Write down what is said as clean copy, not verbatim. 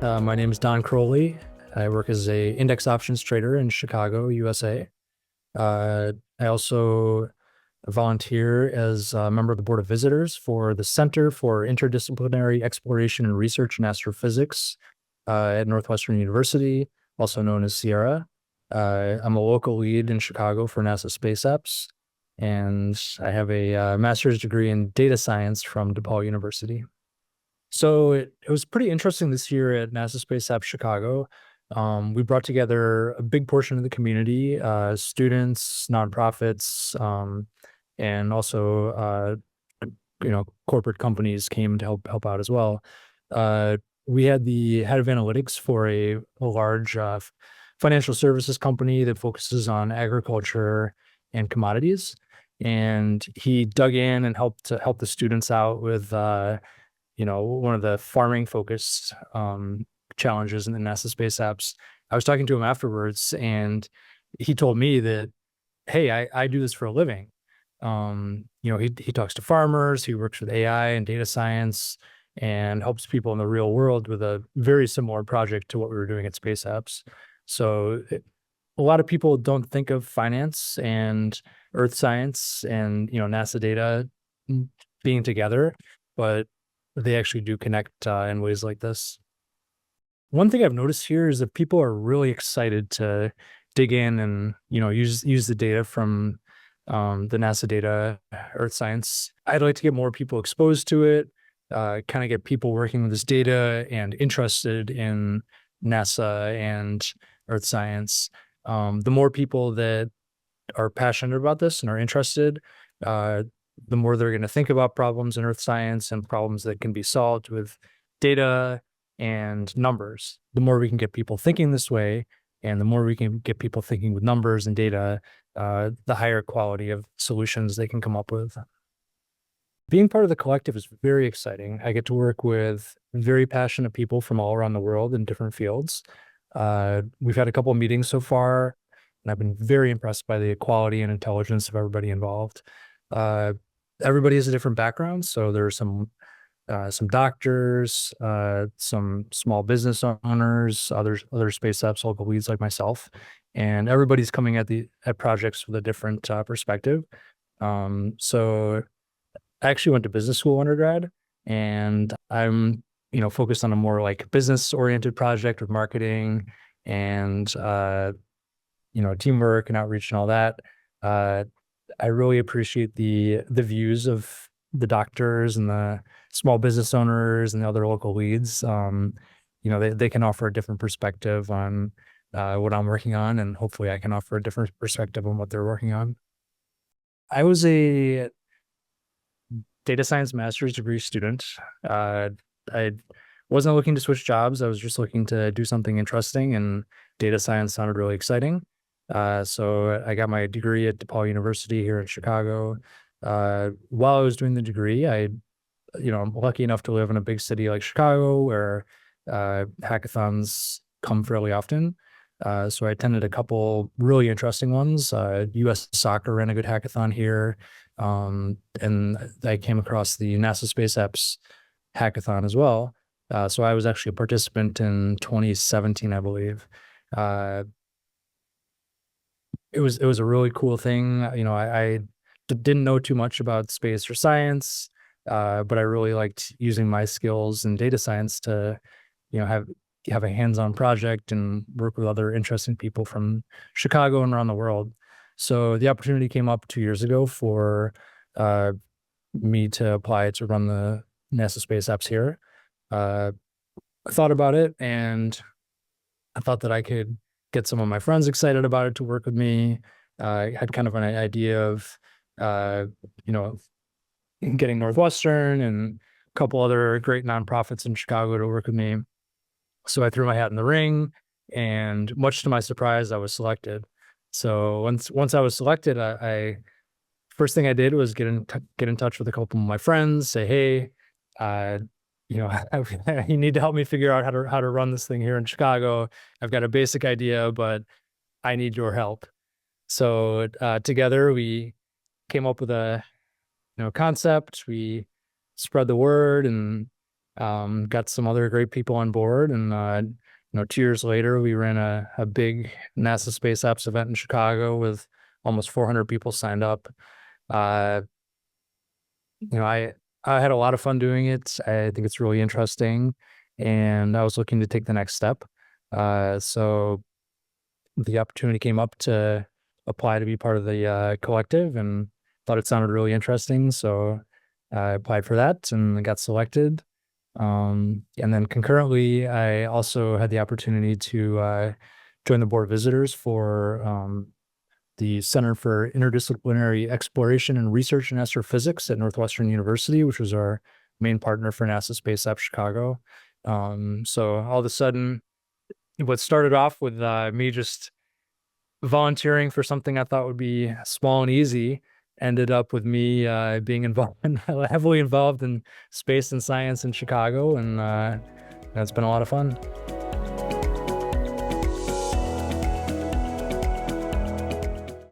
My name is Don Crowley. I work as a index options trader in Chicago, USA. I also volunteer as a member of the Board of Visitors for the Center for Interdisciplinary Exploration and Research in Astrophysics at Northwestern University, also known as CIERA. I'm a local lead in Chicago for NASA Space Apps, and I have a master's degree in data science from DePaul University. So it was pretty interesting this year at NASA Space Apps Chicago. We brought together a big portion of the community, students, nonprofits, and also corporate companies came to help out as well. We had the head of analytics for a large financial services company that focuses on agriculture and commodities, and he dug in and helped to help the students out with one of the farming focused challenges in the NASA Space Apps. I was talking to him afterwards, and he told me that, hey, I do this for a living. He talks to farmers, he works with AI and data science, and helps people in the real world with a very similar project to what we were doing at Space Apps. So a lot of people don't think of finance and earth science and NASA data being together, but they actually do connect in ways like this. One thing I've noticed here is that people are really excited to dig in and use the data from the NASA data, earth science. I'd like to get more people exposed to it, kind of get people working with this data and interested in NASA and earth science. The more people that are passionate about this and are interested, the more they're going to think about problems in earth science and problems that can be solved with data and numbers. The more we can get people thinking this way, and the more we can get people thinking with numbers and data, the higher quality of solutions they can come up with. Being part of the collective is very exciting. I get to work with very passionate people from all around the world in different fields. We've had a couple of meetings so far, and I've been very impressed by the quality and intelligence of everybody involved. Everybody has a different background, so there's some doctors, some small business owners, other space apps local leads like myself, and everybody's coming at projects with a different perspective. So I actually went to business school undergrad, and I'm focused on a more like business oriented project with marketing and teamwork and outreach and all that. I really appreciate the views of the doctors and the small business owners and the other local leads. They can offer a different perspective on what I'm working on, and hopefully I can offer a different perspective on what they're working on. I was a data science master's degree student. I wasn't looking to switch jobs. I was just looking to do something interesting, and data science sounded really exciting. So I got my degree at DePaul University here in Chicago. While I was doing the degree, I'm lucky enough to live in a big city like Chicago where hackathons come fairly often. So I attended a couple really interesting ones. US Soccer ran a good hackathon here. And I came across the NASA Space Apps hackathon as well. So I was actually a participant in 2017, I believe. It was a really cool thing. I didn't know too much about space or science, but I really liked using my skills in data science to, have a hands-on project and work with other interesting people from Chicago and around the world. So the opportunity came up 2 years ago for me to apply to run the NASA Space Apps here. I thought about it, and I thought that I could get some of my friends excited about it to work with me. I had kind of an idea of, getting Northwestern and a couple other great nonprofits in Chicago to work with me. So I threw my hat in the ring, and much to my surprise, I was selected. So once I was selected, I first thing I did was get in touch with a couple of my friends, say, hey, you need to help me figure out how to run this thing here in Chicago. I've got a basic idea, but I need your help. So together we came up with a concept. We spread the word, and Got some other great people on board, and 2 years later, we ran a big NASA Space Apps event in Chicago with almost 400 people signed up. Uh, I had a lot of fun doing it. I think it's really interesting, and I was looking to take the next step. So the opportunity came up to apply to be part of the collective, and thought it sounded really interesting. So I applied for that and got selected. And then concurrently, I also had the opportunity to join the board of visitors for the Center for Interdisciplinary Exploration and Research in Astrophysics at Northwestern University, which was our main partner for NASA Space App Chicago. So all of a sudden, what started off with me just volunteering for something I thought would be small and easy ended up with me being involved heavily involved in space and science in Chicago, and it's been a lot of fun.